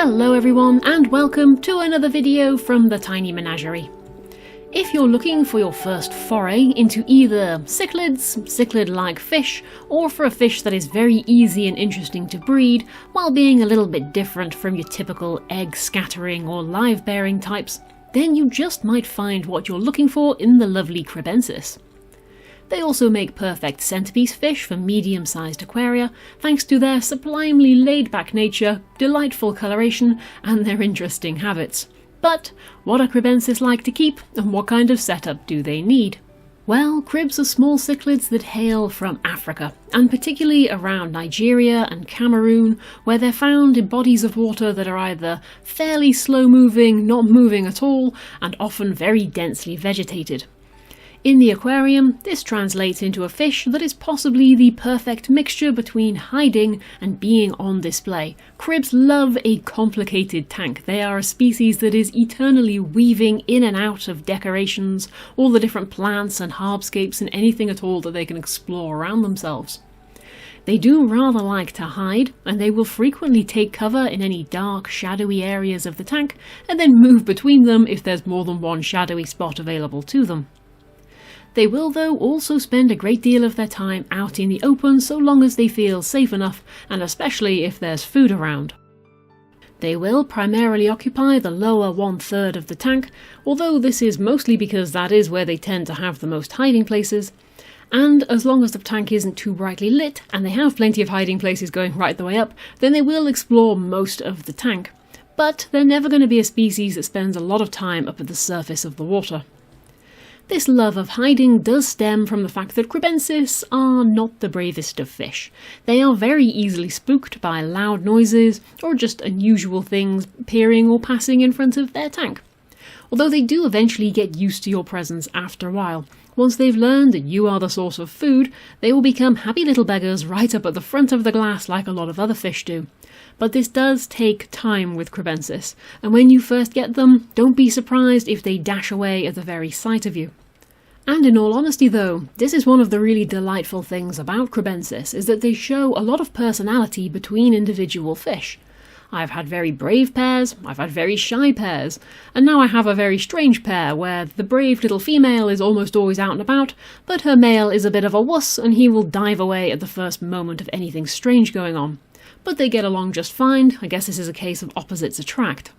Hello everyone and welcome to another video from the Tiny Menagerie. If you're looking for your first foray into either cichlids, cichlid-like fish, or for a fish that is very easy and interesting to breed while being a little bit different from your typical egg-scattering or live-bearing types, then you just might find what you're looking for in the lovely Kribensis. They also make perfect centerpiece fish for medium-sized aquaria, thanks to their sublimely laid-back nature, delightful coloration, and their interesting habits. But what are Kribensis like to keep, and what kind of setup do they need? Well, cribs are small cichlids that hail from Africa, and particularly around Nigeria and Cameroon, where they're found in bodies of water that are either fairly slow-moving, not moving at all, and often very densely vegetated. In the aquarium, this translates into a fish that is possibly the perfect mixture between hiding and being on display. Cribs love a complicated tank. They are a species that is eternally weaving in and out of decorations, all the different plants and hardscapes and anything at all that they can explore around themselves. They do rather like to hide, and they will frequently take cover in any dark, shadowy areas of the tank, and then move between them if there's more than one shadowy spot available to them. They will, though, also spend a great deal of their time out in the open so long as they feel safe enough, and especially if there's food around. They will primarily occupy the lower 1/3 of the tank, although this is mostly because that is where they tend to have the most hiding places, and as long as the tank isn't too brightly lit and they have plenty of hiding places going right the way up, then they will explore most of the tank. But they're never going to be a species that spends a lot of time up at the surface of the water. This love of hiding does stem from the fact that Kribensis are not the bravest of fish. They are very easily spooked by loud noises or just unusual things appearing or passing in front of their tank. Although they do eventually get used to your presence after a while. Once they've learned that you are the source of food, they will become happy little beggars right up at the front of the glass like a lot of other fish do. But this does take time with Kribensis, and when you first get them, don't be surprised if they dash away at the very sight of you. And in all honesty though, this is one of the really delightful things about Kribensis, is that they show a lot of personality between individual fish. I've had very brave pairs, I've had very shy pairs, and now I have a very strange pair where the brave little female is almost always out and about, but her male is a bit of a wuss and he will dive away at the first moment of anything strange going on. But they get along just fine. I guess this is a case of opposites attract.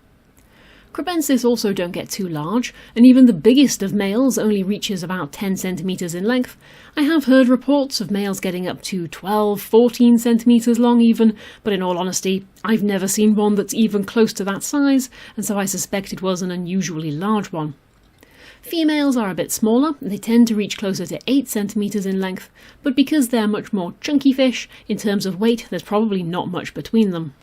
Kribensis also don't get too large, and even the biggest of males only reaches about 10 centimeters in length. I have heard reports of males getting up to 12, 14 centimeters long even, but in all honesty, I've never seen one that's even close to that size, and so I suspect it was an unusually large one. Females are a bit smaller, and they tend to reach closer to 8 centimeters in length, but because they're much more chunky fish, in terms of weight, there's probably not much between them.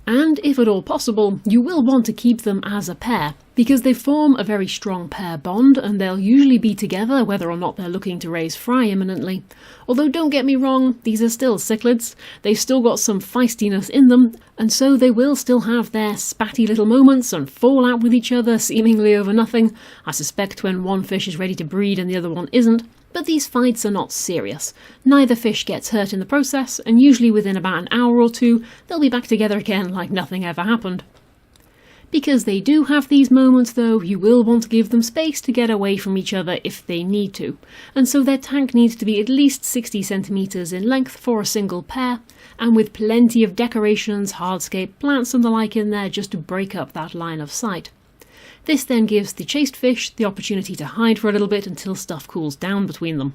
And if at all possible, you will want to keep them as a pair, because they form a very strong pair bond and they'll usually be together whether or not they're looking to raise fry imminently. Although don't get me wrong, these are still cichlids, they've still got some feistiness in them, and so they will still have their spatty little moments and fall out with each other seemingly over nothing. I suspect when one fish is ready to breed and the other one isn't. But these fights are not serious. Neither fish gets hurt in the process, and usually within about an hour or two, they'll be back together again like nothing ever happened. Because they do have these moments though, you will want to give them space to get away from each other if they need to, and so their tank needs to be at least 60 centimeters in length for a single pair, and with plenty of decorations, hardscape, plants and the like in there just to break up that line of sight. This then gives the chased fish the opportunity to hide for a little bit until stuff cools down between them.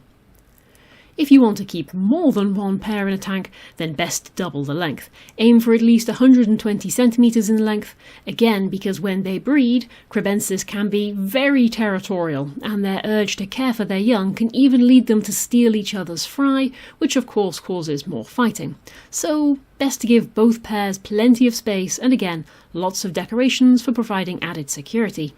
If you want to keep more than one pair in a tank, then best double the length. Aim for at least 120 centimeters in length, again because when they breed, Kribensis can be very territorial, and their urge to care for their young can even lead them to steal each other's fry, which of course causes more fighting. So best to give both pairs plenty of space, and again, lots of decorations for providing added security.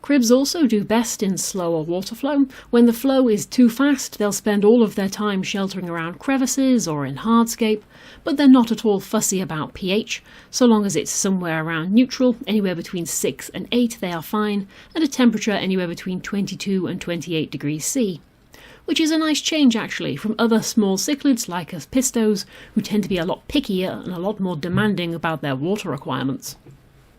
Cribs also do best in slower water flow. When the flow is too fast, they'll spend all of their time sheltering around crevices or in hardscape, but they're not at all fussy about pH. So long as it's somewhere around neutral, anywhere between 6 and 8 they are fine, and a temperature anywhere between 22 and 28 degrees C. which is a nice change actually from other small cichlids like apistos, who tend to be a lot pickier and a lot more demanding about their water requirements.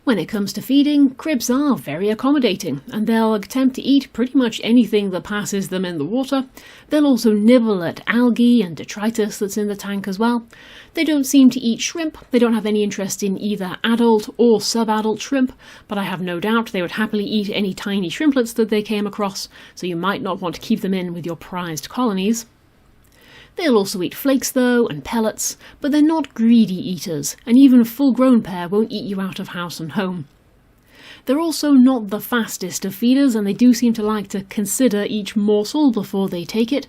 When it comes to feeding, cribs are very accommodating, and they'll attempt to eat pretty much anything that passes them in the water. They'll also nibble at algae and detritus that's in the tank as well. They don't seem to eat shrimp. They don't have any interest in either adult or subadult shrimp, but I have no doubt they would happily eat any tiny shrimplets that they came across, so you might not want to keep them in with your prized colonies. They'll also eat flakes though, and pellets, but they're not greedy eaters, and even a full-grown pair won't eat you out of house and home. They're also not the fastest of feeders, and they do seem to like to consider each morsel before they take it.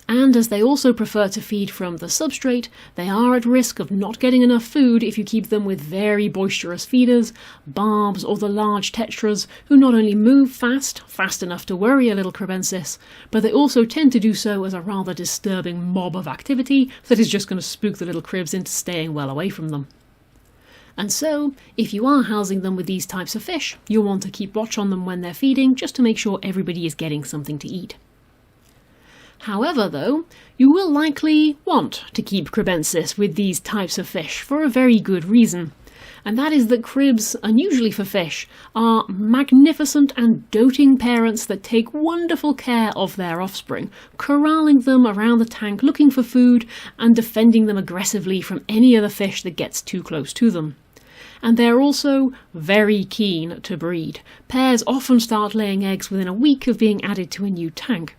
And as they also prefer to feed from the substrate, they are at risk of not getting enough food if you keep them with very boisterous feeders, barbs or the large tetras, who not only move fast enough to worry a little Kribensis, but they also tend to do so as a rather disturbing mob of activity that is just going to spook the little cribs into staying well away from them. And so, if you are housing them with these types of fish, you'll want to keep watch on them when they're feeding, just to make sure everybody is getting something to eat. However, though, you will likely want to keep Kribensis with these types of fish for a very good reason, and that is that cribs, unusually for fish, are magnificent and doting parents that take wonderful care of their offspring, corralling them around the tank looking for food and defending them aggressively from any other fish that gets too close to them. And they're also very keen to breed. Pairs often start laying eggs within a week of being added to a new tank.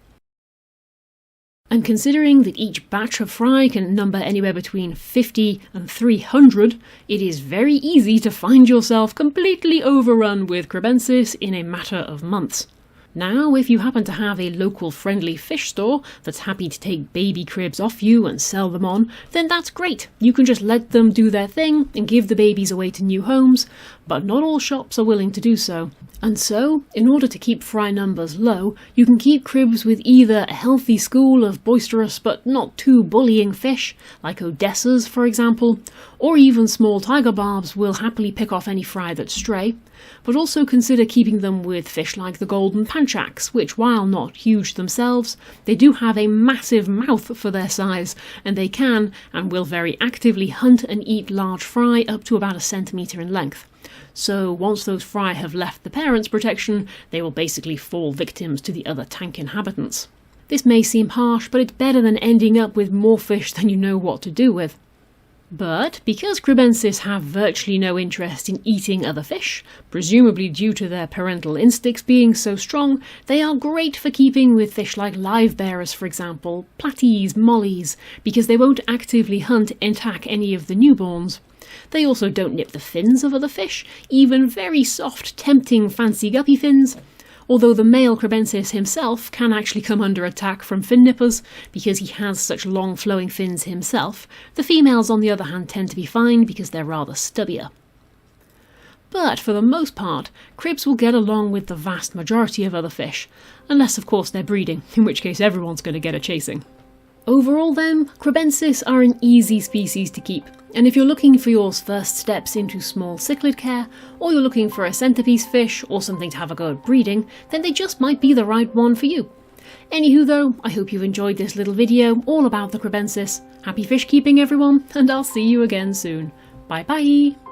And considering that each batch of fry can number anywhere between 50 and 300, it is very easy to find yourself completely overrun with Kribensis in a matter of months. Now, if you happen to have a local friendly fish store that's happy to take baby cribs off you and sell them on, then that's great. You can just let them do their thing and give the babies away to new homes, but not all shops are willing to do so. And so, in order to keep fry numbers low, you can keep cribs with either a healthy school of boisterous but not too bullying fish, like Odessas for example, or even small tiger barbs will happily pick off any fry that stray, but also consider keeping them with fish like the golden panchax, which, while not huge themselves, they do have a massive mouth for their size, and they can and will very actively hunt and eat large fry up to about 1 centimetre in length. So once those fry have left the parents' protection, they will basically fall victims to the other tank inhabitants. This may seem harsh, but it's better than ending up with more fish than you know what to do with. But because Kribensis have virtually no interest in eating other fish, presumably due to their parental instincts being so strong, they are great for keeping with fish like live bearers, for example, platies, mollies, because they won't actively hunt and attack any of the newborns. They also don't nip the fins of other fish, even very soft, tempting fancy guppy fins, although the male Kribensis himself can actually come under attack from fin nippers because he has such long flowing fins himself. The females on the other hand tend to be fine because they're rather stubbier. But for the most part, cribs will get along with the vast majority of other fish, unless of course they're breeding, in which case everyone's going to get a chasing. Overall then, Kribensis are an easy species to keep, and if you're looking for your first steps into small cichlid care, or you're looking for a centerpiece fish or something to have a go at breeding, then they just might be the right one for you. Anywho though, I hope you've enjoyed this little video all about the Kribensis. Happy fish keeping everyone, and I'll see you again soon. Bye bye!